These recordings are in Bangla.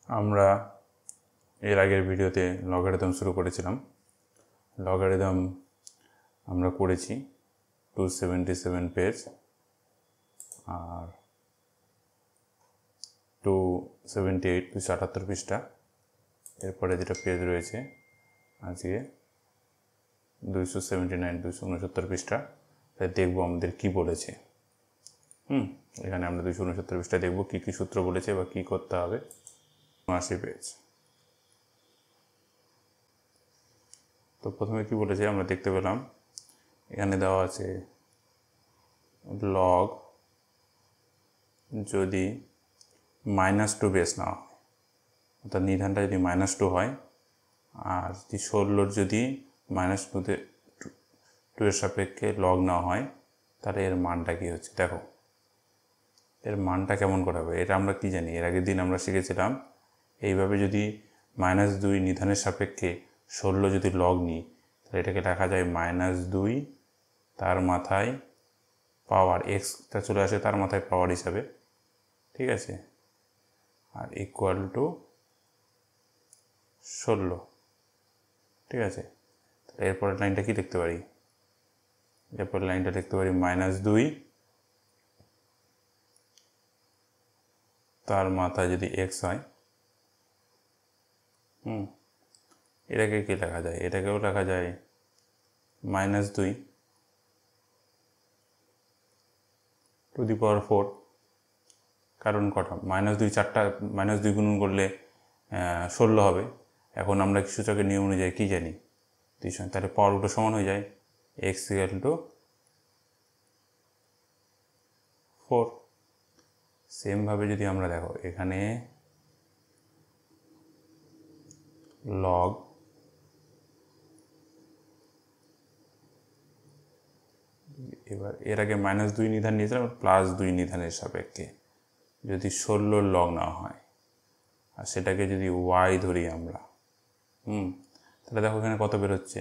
আমরা এর আগের ভিডিওতে লগারিদম শুরু করেছিলাম। লগারিদম আমরা করেছি 277 পেজ আর 278 278 পৃষ্ঠা। এরপরে যেটা পেজ রয়েছে আজকে 279 269 পৃষ্ঠা, তাই দেখবো আমাদের কি বলেছে। এখানে আমরা 269 পৃষ্ঠা দেখবো কী কী সূত্র বলেছে বা কী করতে হবে। 80 পেজ। তো প্রথমে কি বলেছে আমরা দেখতে পেলাম, এখানে দেওয়া আছে লগ যদি -2 বেস না হয়, অর্থাৎ নিধানটা যদি -2 হয় আর যদি 16 যদি -2 এর সাপেক্ষে লগ না হয়, তাহলে এর মানটা কী হচ্ছে। দেখো এর মানটা কেমন করে হবে, এটা আমরা কি জানি, এর আগের দিন আমরা শিখেছিলাম এইভাবে যদি -2 নিধানের সাপেক্ষে 16 যদি লগ নিই, তাহলে এটাকে লেখা যায় -2 তার মাথায় পাওয়ার, এক্সটা চলে আসে তার মাথায় পাওয়ার হিসাবে, ঠিক আছে, আর ইকুয়াল টু 16, ঠিক আছে। তাহলে এরপরের লাইনটা কি লিখতে পারি, এরপরের লাইনটা লিখতে পারি -2 তার মাথায় যদি এক্স হয়, এটাকে কি লেখা যায়, এটাকেও লেখা যায় -2 টু দি পাওয়ার 4, কারণ কটা -2 চারটা, -2 গুণন করলে 16 হবে। এখন আমরা সূচকের নিয়ম অনুযায়ী কী জানি, তাহলে পাওয়ারগুলো সমান হয়ে যায়, এক্স ইকুয়াল টু 4। সেমভাবে যদি আমরা দেখো এখানে লগ এবার এর আগে -2 নিধান নিয়েছিলাম, +2 নিধানের সাপেক্ষে যদি 16 লগ না হয় আর সেটাকে যদি ওয়াই ধরি আমরা, তাহলে দেখো এখানে কত বেরোচ্ছে।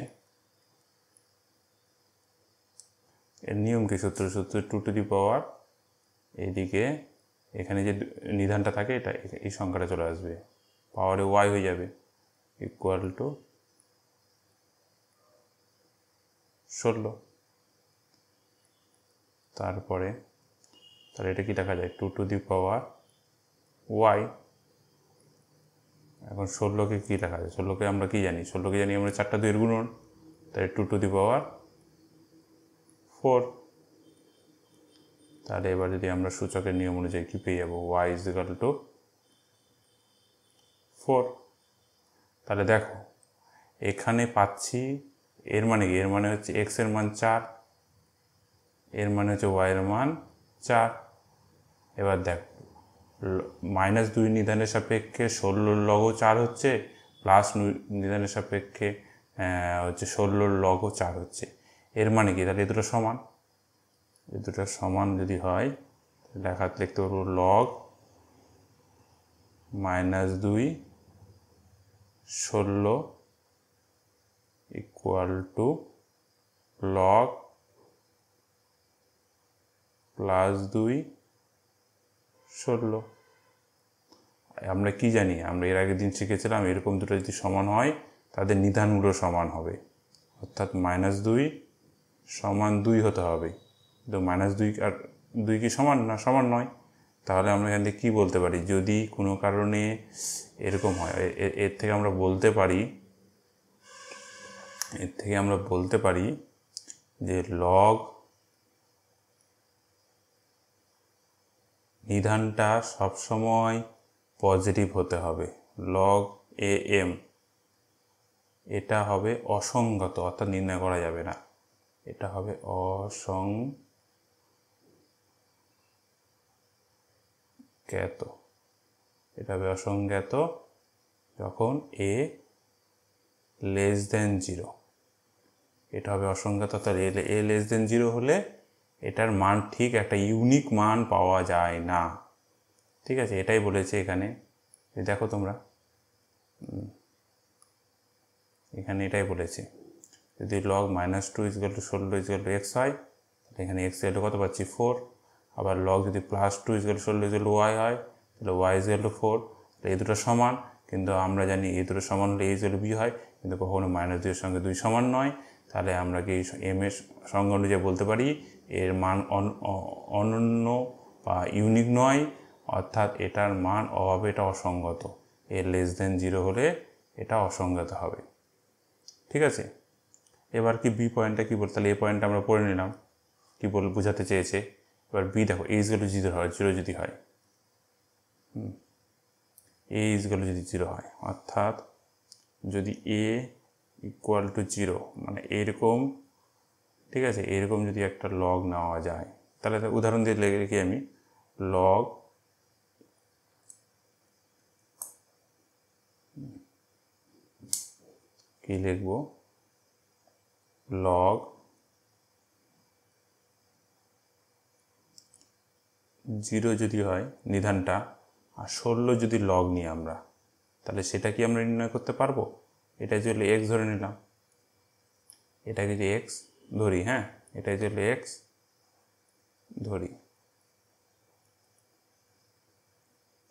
এর নিয়ম কি, সূত্র 2 টু দি পাওয়ার, এইদিকে এখানে যে নিধানটা থাকে এটা এই সংখ্যাটা চলে আসবে, পাওয়ারে ওয়াই হয়ে যাবে, ইকুয়াল টু 16। তারপরে তাহলে এটা কি লেখা যায়, 2 টু দি পাওয়ার ওয়াই। এখন 16কে কী লেখা যায়, 16কে আমরা কি জানি, 16কে জানি আমরা 4টা 2 এর গুণন, তাই 2 টু দি পাওয়ার 4। তাহলে এবার যদি আমরা সূচকের নিয়ম অনুযায়ী কী পেয়ে যাবো, ওয়াই ইজ ইকুয়াল টু 4। তাহলে দেখো এখানে পাচ্ছি, এর মানে কি, এর মানে হচ্ছে এক্স এর মান 4, এর মানে হচ্ছে ওয়াই এর মান 4। এবার দেখো -2 নিধানের সাপেক্ষে 16 লগও 4 হচ্ছে, +2 নিধানের সাপেক্ষে হচ্ছে 16 লগও 4 হচ্ছে। এর মানে কি, তাহলে এ দুটো সমান, এ দুটো সমান যদি হয় লিখতে পারবো লগ -2 16 ইকুয়াল টু লগ +2 16। আমরা কি জানি, আমরা এর আগের দিন শিখেছিলাম এরকম দুটো যদি সমান হয় তাদের নিধানগুলো সমান হবে, অর্থাৎ -2 সমান 2 হতে হবে। তো -2 আর 2 কি সমান না, সমান নয়। তাহলে আমরা এখান থেকে কী বলতে পারি, যদি কোনো কারণে এরকম হয়, এর থেকে আমরা বলতে পারি যে লগ নিধানটা সবসময় পজিটিভ হতে হবে, লগ এ এম এটা হবে অসংগত, অর্থাৎ নির্ণয় করা যাবে না, এটা হবে অসংজ্ঞাত যখন এ লেস দেন 0, এটা হবে অসংজ্ঞাত, অর্থাৎ এ লেস দেন 0 হলে এটার মান ঠিক একটা ইউনিক মান পাওয়া যায় না, ঠিক আছে। এটাই বলেছে এখানে, দেখো তোমরা এখানে এটাই বলেছে, যদি log -2 equal to 16 equal to x হয়, এখানে এক্স ইকুয়াল টু কত পাচ্ছি 4, আবার লগ যদি +2 equal to 16 equal to Y হয়, তাহলে ওয়াই ইকুয়াল টু 4, এই দুটো সমান, কিন্তু আমরা জানি এই দুটো সমান হলে এইচ হলে বি হয়, কিন্তু কখনো -2 এর সঙ্গে 2 সমান নয়। তাহলে আমরা কি এম এর সংজ্ঞা অনুযায়ী বলতে পারি এর মান অনন্য বা ইউনিক নয়, অর্থাৎ এটার মান অভাবে এটা অসঙ্গত। এর <0 হলে এটা অসঙ্গত হবে। ঠিক আছে, এবার কি বি পয়েন্টটা কী বলতে, তাহলে এ পয়েন্টটা আমরা পড়ে নিলাম কী বোঝাতে চেয়েছে। এবার বি দেখো, এইচ গেল 0 হয়, 0 যদি হয়, এইচ গেল যদি 0 হয়, অর্থাৎ যদি এ ইকুয়াল টু 0, মানে এরকম, ঠিক আছে, এরকম যদি একটা লগ নেওয়া যায়, তাহলে উদাহরণ দিয়ে লিখি আমি লগ কি লিখব, লগ 0 যদি হয় নিধানটা, আর 16 যদি লগ নিই আমরা, তাহলে সেটা কি আমরা নির্ণয় করতে পারবো? এটা যদি এক্স ধরে নিলাম, এটাকে যদি এক্স ধরি, হ্যাঁ, এটা যদি এক্স ধরি,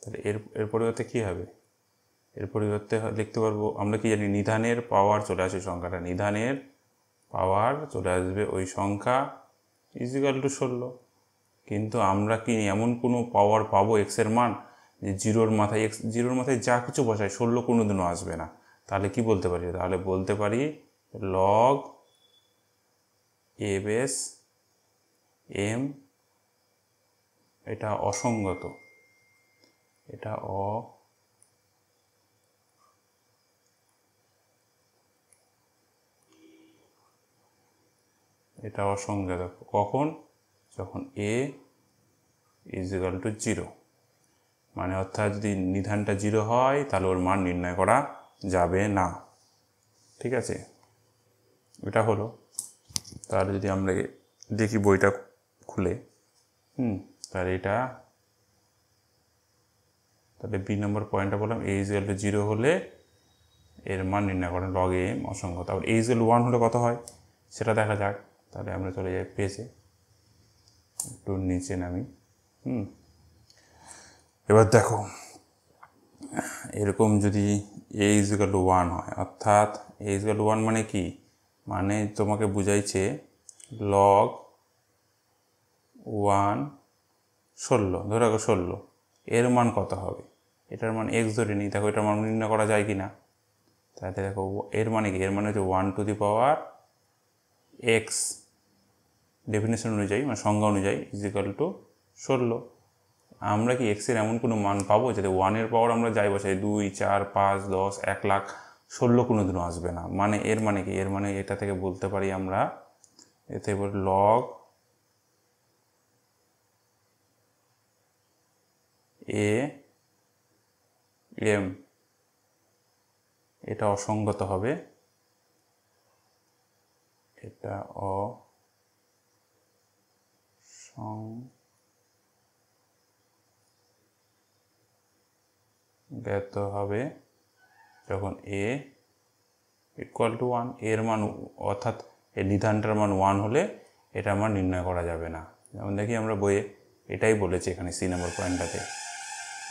তাহলে এর পরিবর্তে কী হবে? এর পরিবর্তে লিখতে পারবো আমরা কি জানি, নিধানের পাওয়ার চলে আসে সংখ্যাটা, নিধানের পাওয়ার চলে আসবে ওই সংখ্যা ইজিক্যাল টু 16। কিন্তু আমরা কি এমন কোনো পাওয়ার পাবো এক্সের মান যে 0-র মাথায়, এক্স 0-র মাথায় যা কিছু বসায় 16 কোনোদিনও আসবে না। তাহলে কি বলতে পারি? তাহলে বলতে পারি লগ এ বেস এম এটা অসঙ্গত, এটা এটা অসঙ্গত কখন? যখন এ ইজিক্যাল টু 0, মানে অর্থাৎ যদি নিধানটা 0 হয় তাহলে ওর মান নির্ণয় করা যাবে না। ঠিক আছে, এটা হলো। তাহলে যদি আমরা দেখি বইটা খুলে, তাহলে এটা, তাহলে বি নম্বর পয়েন্টটা বললাম এ ইজিক্যাল টু 0 হলে এর মান নির্ণয় করেন লগ এ এম অসঙ্গত। তারপর এ ইজিক্যাল টু 1 হলে কত হয় সেটা দেখা যাক। তাহলে আমরা চলে যাই পেজে, একটু নিচে নামি। এবার দেখো, এরকম যদি এ ইজিক্যাল টু 1 হয়, অর্থাৎ এ ইজিক্যাল টু 1 মানে কি, মানে তোমাকে বুঝাইছে লগ 1 16, ধরে রাখো 16, এর মান কত হবে? এটার মান এক্স ধরে নিই, দেখো এটার মান নির্ণয় করা যায় কি না। তাহলে দেখো এর মানে কি, এর মানে হচ্ছে 1 two the power x, definition অনুযায়ী মানে সংজ্ঞা অনুযায়ী ইজিক্যাল টু 16। আমরা কি এক্সের এমন কোনো মান পাবো যাতে 1-এর পাওয়ার আমরা যাই বসাই 2, 4, 5, 10, 1 লাখ, 16 কোনোদিনও আসবে না। মানে এর মানে কি, এর মানে এটা থেকে বলতে পারি আমরা, এতে লগ এ এম এটা অসঙ্গত হবে, এটা অসঙ্গত হবে যখন এ ইকুয়াল টু 1, এর মান অর্থাৎ এই নিধানটার মান 1 হলে এটার মান নির্ণয় করা যাবে না। যেমন দেখি আমরা বইয়ে এটাই বলেছে এখানে সি নম্বর পয়েন্টটাতে,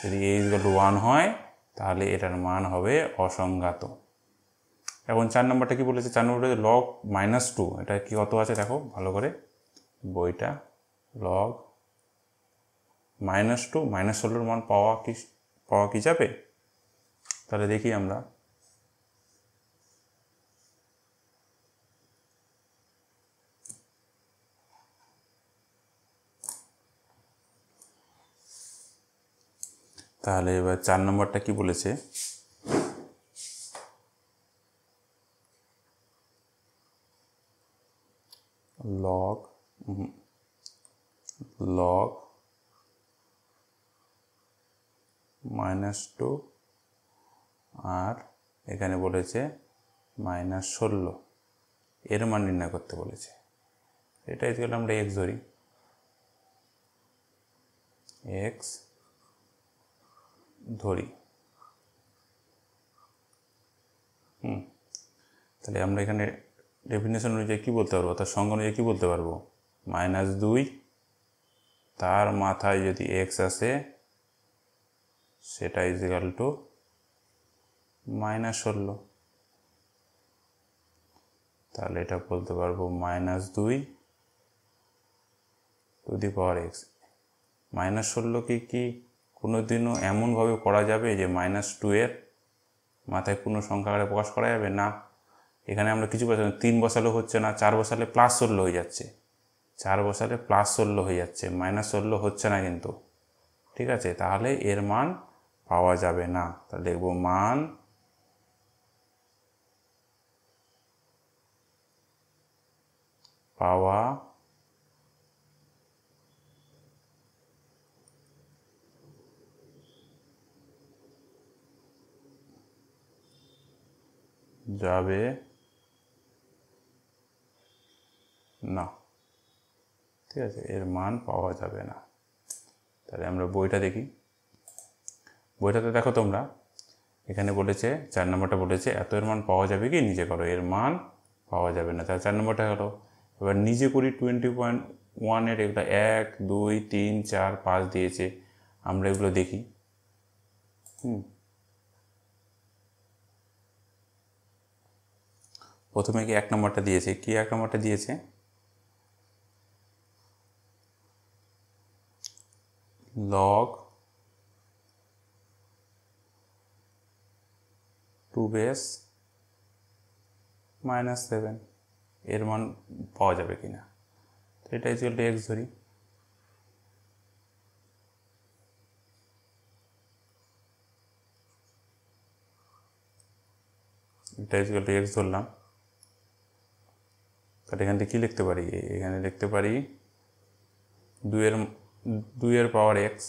যদি এ ইকুয়াল টু 1 হয় তাহলে এটার মান হবে অসঙ্গত। এখন 4 নম্বরটা কি বলেছে? 4 নম্বরটা লগ -2, এটা কি কত আছে দেখো ভালো করে বইটা, লগ -2, -16-র মান পাওয়া কি যাবে? তাহলে দেখি আমরা, তাহলে এবার 4 নম্বরটা কি বলেছে, লগ -2 আর এখানে বলেছে -16, এর মান নির্ণয় করতে বলেছে। এটা ইকুয়াল আমরা এক্স ধরি, এক্স ধরি, তাহলে আমরা এখানে ডেফিনেশন অনুযায়ী কী বলতে পারবো, তার সংজ্ঞা অনুযায়ী কী বলতে পারবো, -2 তার মাথায় যদি এক্স আসে সেটা ইজিক্যাল টু -16। তাহলে এটা বলতে পারবো -2 টু দি পাওয়ার এক্স। -16কে কি কোনোদিনও এমনভাবে করা যাবে যে -2 এর মাথায় কোনো সংখ্যা আকারে প্রকাশ করা যাবে না। এখানে আমরা কিছু বসালে 3 বসালেও হচ্ছে না, 4 বসালে +16 হয়ে যাচ্ছে, 4 বসালে +16 হয়ে যাচ্ছে, -16 হচ্ছে না কিন্তু। ঠিক আছে, তাহলে এর মান পাওয়া যাবে না। তাহলে লিখব মান পাওয়া যাবে না। ঠিক আছে, এর মান পাওয়া যাবে না। তাহলে আমরা বইটা দেখি। বইটাতে দেখো তোমরা, এখানে বলেছে 4 নম্বরটা বলেছে এত এর মান পাওয়া যাবে কি, নিজে করো, এর মান পাওয়া যাবে না। তাহলে 4 নম্বরটা হলো। এবার নিজে করি 20.1 এর এগুলো 1 2 3 4 5 দিয়েছে, আমরা এগুলো দেখি। প্রথমে কি 1 নম্বরটা দিয়েছে, কি 1 নম্বরটা দিয়েছে, log 2 বেস -7 এর মান পাওয়া যাবে কিনা। তো এটা ইকুয়াল টু এক্স ধরি। এটা ইকুয়াল টু এক্স ধরলাম। তাহলে এখান থেকে কী লিখতে পারি, এখানে লিখতে পারি 2 এর পাওয়ার এক্স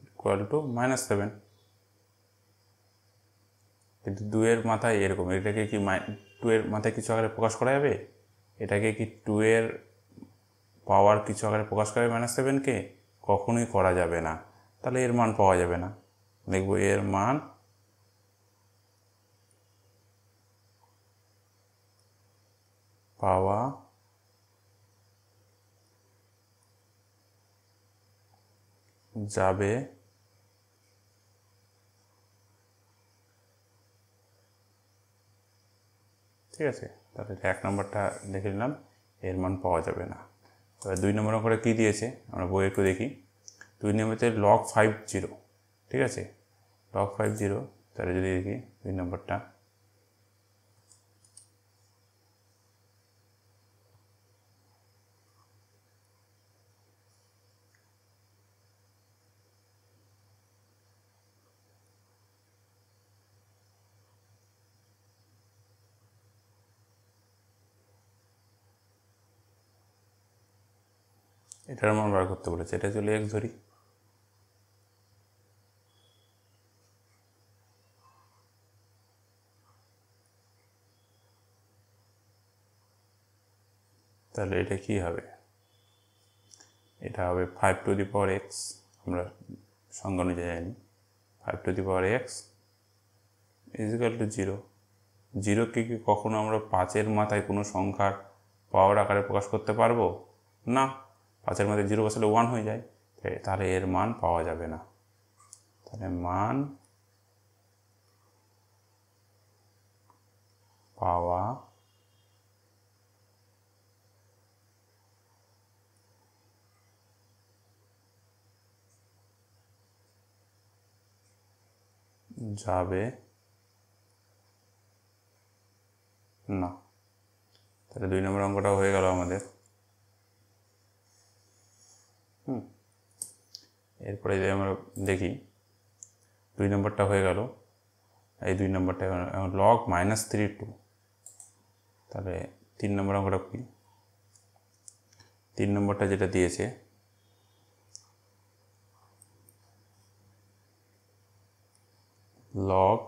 ইকুয়াল টু -7। কিন্তু 2 এর মাথায় এরকম, এটাকে কি 2 এর মাথায় কিছু আকারে প্রকাশ করা যাবে, এটাকে কি 2 এর পাওয়ার কিছু আকারে প্রকাশ করা যাবে -7কে, কখনোই করা যাবে না। তাহলে এর মান পাওয়া যাবে না। লিখব এর মান পাওয়া যাবে ঠিক আছে। তাহলে 1 নম্বরটা লিখে নিলাম, এর মান পাওয়া যাবে না। এবার 2 নম্বর করে কী দিয়েছে আমরা বই একটু দেখি। 2 নম্বরতে log 50, ঠিক আছে, log 50। তাহলে যদি দেখি 2 নম্বরটা, এটার মান বার করতে বলেছে। এটা চলে এক্স ধরি। তাহলে এটা কি হবে, এটা হবে 5 টু দি পাওয়ার এক্স। আমরা সংজ্ঞা অনুযায়ী জানি 5 to the power X equal to 0। 0কে কি কখনো আমরা 5-এর মাথায় কোনো সংখ্যার পাওয়ার আকারে প্রকাশ করতে পারবো না। 5-এর মাথায় 0 বসালে 1 হয়ে যায়, তাহলে এর মান পাওয়া যাবে না। তাহলে মান পাওয়া যাবে না। তাহলে 2 নম্বর অঙ্কটা হয়ে গেল আমাদের। এরপরে যদি আমরা দেখি 2 নম্বরটা হয়ে গেল, এই 2 নম্বরটা log -3 তাহলে 3 নম্বর অঙ্কটা কি, 3 নম্বরটা যেটা দিয়েছে log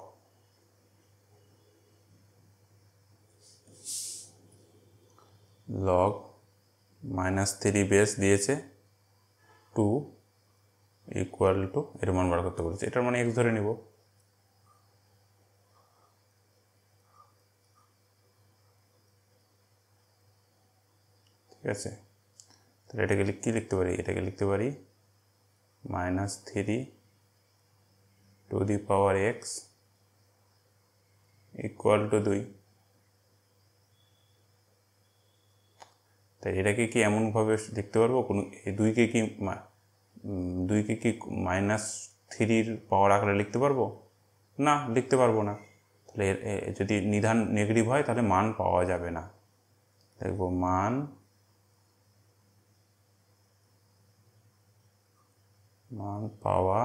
-3 বেস দিয়েছে 2 ইকুয়াল টু, এর মান বার করতে বলেছে, এটার মানে এক্স ধরে নিব। ঠিক আছে, তাহলে এটাকে কী লিখতে পারি? এটাকে লিখতে পারি -3 two the power x equal to 2। তাই এটাকে কি এমনভাবে লিখতে পারবো? কোনো দুইকে কি -3 পাওয়ার আকারে লিখতে পারবো? না, লিখতে পারবো না। তাহলে যদি নিধান নেগেটিভ হয় তাহলে মান পাওয়া যাবে না। দেখবো মান পাওয়া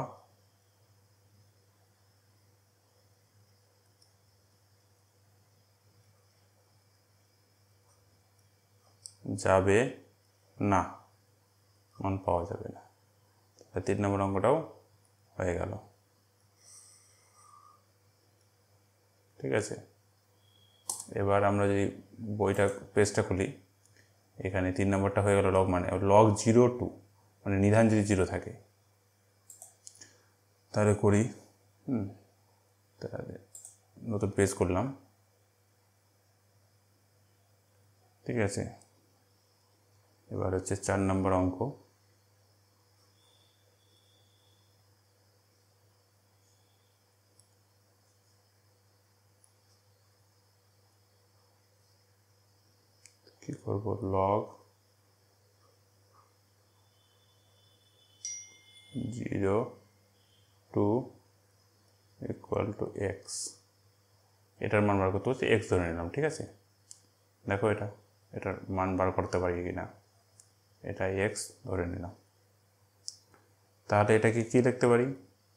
যাবে না, মান পাওয়া যাবে না। 3 নম্বর অঙ্কটাও হয়ে গেল। ঠিক আছে, এবার আমরা যদি বইটা পেজটা খুলি, এখানে 3 নম্বরটা হয়ে গেল লগ log 0 টু মানে নিধান যদি 0 থাকে তাহলে করি। তাহলে নতুন পেজ করলাম। ঠিক আছে, এবার হচ্ছে 4 নম্বর অঙ্ক। কি করব? log 0 to equal to X, এটার মান বার করতে হচ্ছে এক্স ধরে নিলাম। ঠিক আছে, দেখো এটার মান বার করতে পারি কি না। এটা এক্স ধরে নিলাম। তাহলে এটাকে কি লিখতে পারি?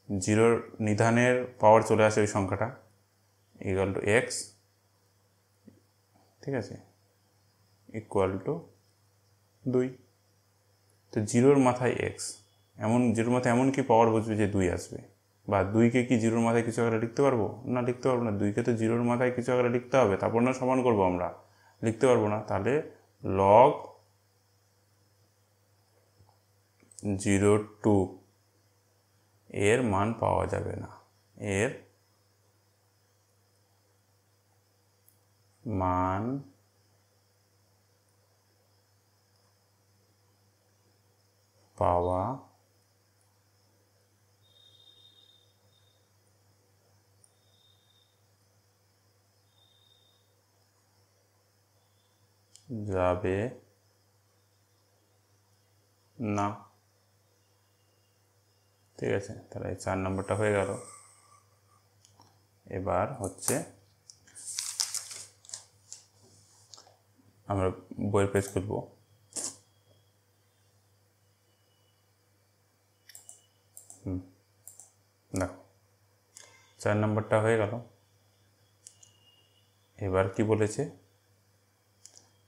0 নিধানের পাওয়ার চলে আসে ওই সংখ্যাটা ইকুয়াল টু এক্স। ঠিক আছে, ইকুয়াল টু 2। তো 0-র মাথায় এক্স, 0-র মাথায় এমন কি পাওয়ার বুঝবে যে 2 আসবে? বা 2কে কি 0-র মাথায় কিছু আকারে লিখতে পারবো? না, লিখতে পারবো না। 2কে তো 0-র মাথায় কিছু আকারে লিখতে হবে, তারপর না সমান করবো আমরা, লিখতে পারবো না। তাহলে log 0 টু এর মান পাওয়া যাবে না, এর মান পাওয়া যাবে না। ঠিক আছে, তাহলে 4 নম্বরটা হয়ে গেল। এবার হচ্ছে আমরা বইয়ের পেজ খুলব। দেখো 4 নম্বরটা হয়ে গেল। এবার কি বলেছে?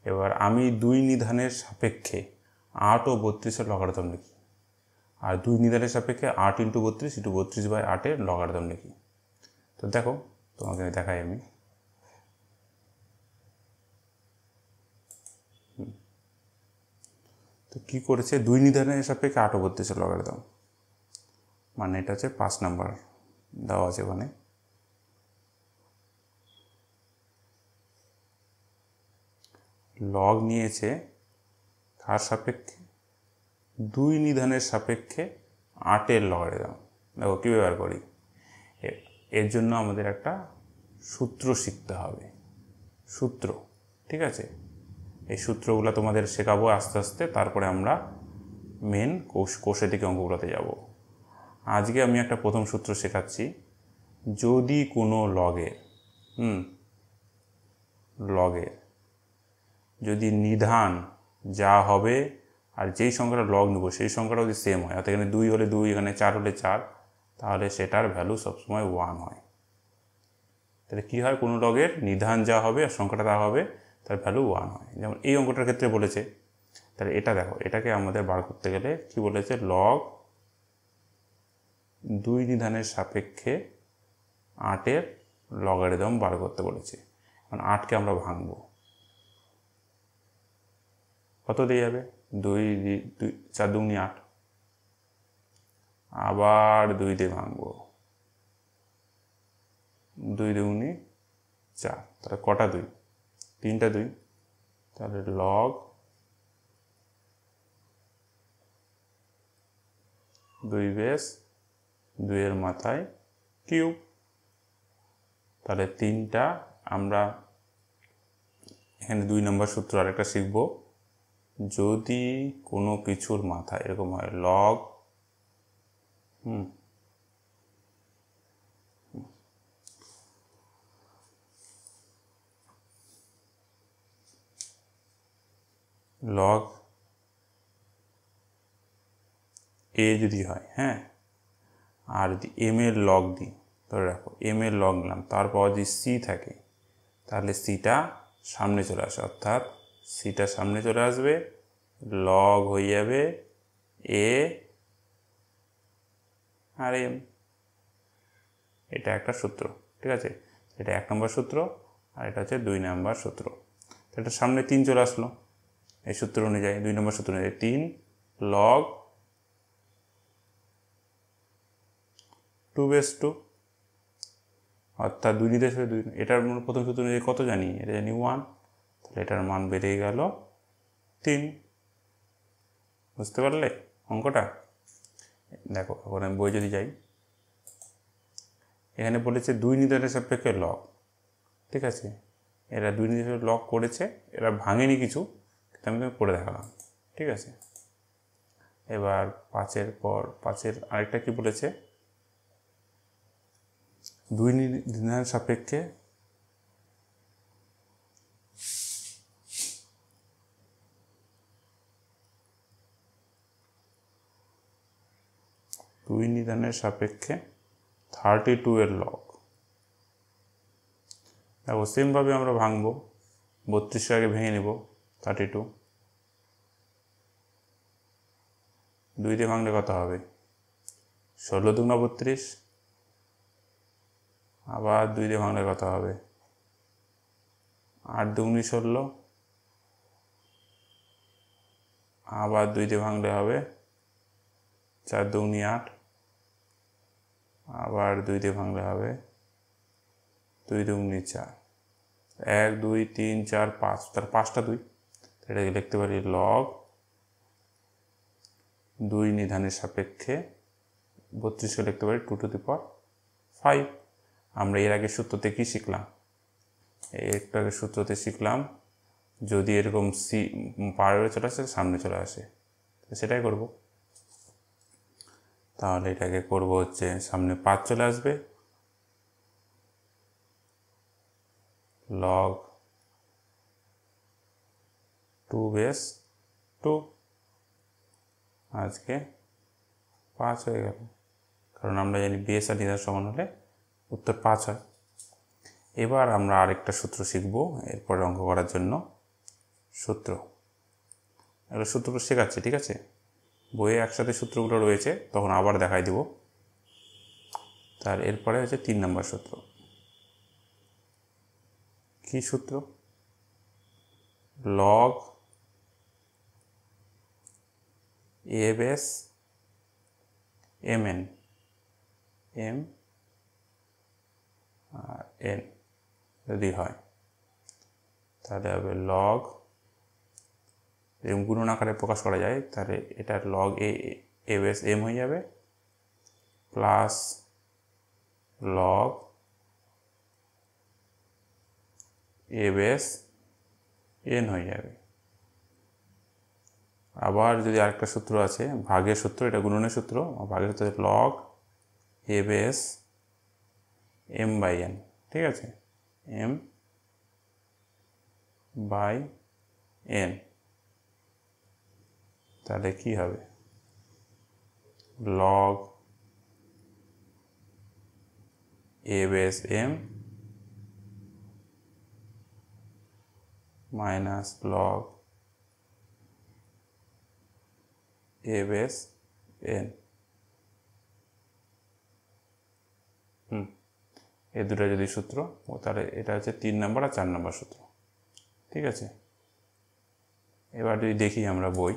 এবার আমি 2 নিধানের সাপেক্ষে 8 ও 32-এর লগারিদম লিখি। আর 2 নিধানের সাপেক্ষে 8 × 32 × 32/8-এর লগারিদম লিখি। তো দেখো, তোমাকে দেখাই আমি। তো কী করেছে? 2 নিধানের সাপেক্ষে 8 ও 32-এর লগারিদম, মানে এটা হচ্ছে 5 নাম্বার দেওয়া আছে ওখানে। লগ নিয়েছে কার সাপেক্ষে? 2 নিধানের সাপেক্ষে 8-এর লগারিদম। দেখো কী ব্যবহার করি, এর জন্য আমাদের একটা সূত্র শিখতে হবে, সূত্র। ঠিক আছে, এই সূত্রগুলো তোমাদের শেখাবো আস্তে আস্তে, তারপরে আমরা মেন কোষের দিকে অঙ্কগুলোতে যাব। আজকে আমি একটা প্রথম সূত্র শেখাচ্ছি। যদি কোনো লগের যদি নিধান যা হবে আর যেই সংখ্যাটা লগ নেব সেই সংখ্যাটা যদি সেম হয়, অর্থাৎ এখানে 2 হলে 2, এখানে 4 হলে 4, তাহলে সেটার ভ্যালু সবসময় 1 হয়। তাহলে কী হয়? কোনো লগের নিধান যা হবে আর সংখ্যাটা যা হবে তার ভ্যালু 1 হয়। যেমন এই অঙ্কটার ক্ষেত্রে বলেছে। তাহলে এটা দেখো, এটাকে আমাদের বার করতে গেলে কি বলেছে? লগ 2 নিধানের সাপেক্ষে 8-এর লগারিদম বার করতে বলেছে। এখন 8কে আমরা ভাঙবো, কত দিয়ে যাবে? 2 4 2 8, আবার 2 দিয়ে ভাঙবো, 2 2 4, তাহলে কটা 2? 3টা 2। তাহলে লগ 2 বেস 2 এর মাথায় কিউব। তাহলে 3টা আমরা এখানে 2 নম্বর সূত্র আরেকটা শিখব। যদি কোনো কিছুর মাথা এরকম হয় লগ লগ এ যদি হয়, হ্যাঁ, আর যদি এম এর লগ দিই, ধরে রাখো এম এর লগ নিলাম, তারপর যদি সি থাকে তাহলে সিটা সামনে চলে আসে, অর্থাৎ সিটা সামনে চলে আসবে, লগ হয়ে যাবে এ আর এম। এটা একটা সূত্র, ঠিক আছে, এটা 1 নম্বর সূত্র আর এটা হচ্ছে 2 নম্বর সূত্র। তো এটা সামনে 3 চলে আসলো এই সূত্র অনুযায়ী, 2 নম্বর সূত্র অনুযায়ী 3 লগ 2 বেস 2, অর্থাৎ 2 নিতে আসবে 2। এটার প্রথম সূত্র অনুযায়ী কত জানি, এটা জানি 1, তাহলে এটার মান বেড়ে গেল 3। বুঝতে পারলে অঙ্কটা? দেখো এখন আমি বই যদি যাই, এখানে বলেছে 2 নির্ধারণের সাপেক্ষে লগ, ঠিক আছে, এরা 2 নির্ধারণের লগ করেছে, এরা ভাঙেনি কিছু, কিন্তু আমি করে দেখালাম, ঠিক আছে। এবার 5-এর পর 5-এর আরেকটা কি বলেছে, 2 নির্ধারণের সাপেক্ষে দুই নিদানের সাপেক্ষে 32 এর লগ। দেখো সেমভাবে আমরা ভাঙবো, 32 আগে ভেঙে নেব, 32 2 দিয়ে ভাঙলে কত হবে, 16 দুগুণা 32, আবার 2 দিয়ে ভাঙলে কত হবে, 8 দুগুণি 16, আবার 2 দিয়ে ভাঙলে হবে 4 দুগুণি 8, আবার 2 দিয়ে ভাঙলে হবে 2 দুগুণি 4, 1 2 3 4 5, তার 5টা 2, এটাকে লিখতে পারি লগ 2 নিধানের সাপেক্ষে 32কে লিখতে পারি 2 টু দি পাওয়ার 5। আমরা এর আগে সূত্রতে কি শিখলাম, একটু আগে সূত্রতে শিখলাম যদি এরকম সি পার হয়ে চলে আসে সামনে চলে আসে, সেটাই করব। তাহলে এটাকে করব হচ্ছে সামনে 5 চলে আসবে, লগ 2 বেস 2, আজকে 5 হয়ে গেল, কারণ আমরা জানি বেস আর নিধান সমান হলে উত্তর 5 হয়। এবার আমরা আরেকটা সূত্র শিখব এরপরে অঙ্ক করার জন্য। সূত্র, এগুলো সূত্রগুলো শেখাচ্ছি, ঠিক আছে, বইয়ে একসাথে সূত্রগুলো রয়েছে, তখন আবার দেখাই দিব। তার এরপরে হচ্ছে 3 নম্বর সূত্র। কি সূত্র, log A base M N, M R N যদি হয় তাহলে হবে লগ, এরকম গুণন আকারে প্রকাশ করা যায়, তাহলে এটা লগ এ বেস এম হয়ে যাবে plus log A base N হয়ে যাবে। আবার যদি আরেকটা সূত্র আছে ভাগের সূত্র, এটা গুণনের সূত্র, ভাগের সূত্র log A base M by N, ঠিক আছে, এম বাই এন, তাহলে কি হবে, log A base M minus log A base N. এই দুটো যদি সূত্র, তাহলে এটা হচ্ছে 3 নম্বর আর 4 নম্বর সূত্র, ঠিক আছে। এবার যদি দেখি আমরা বই,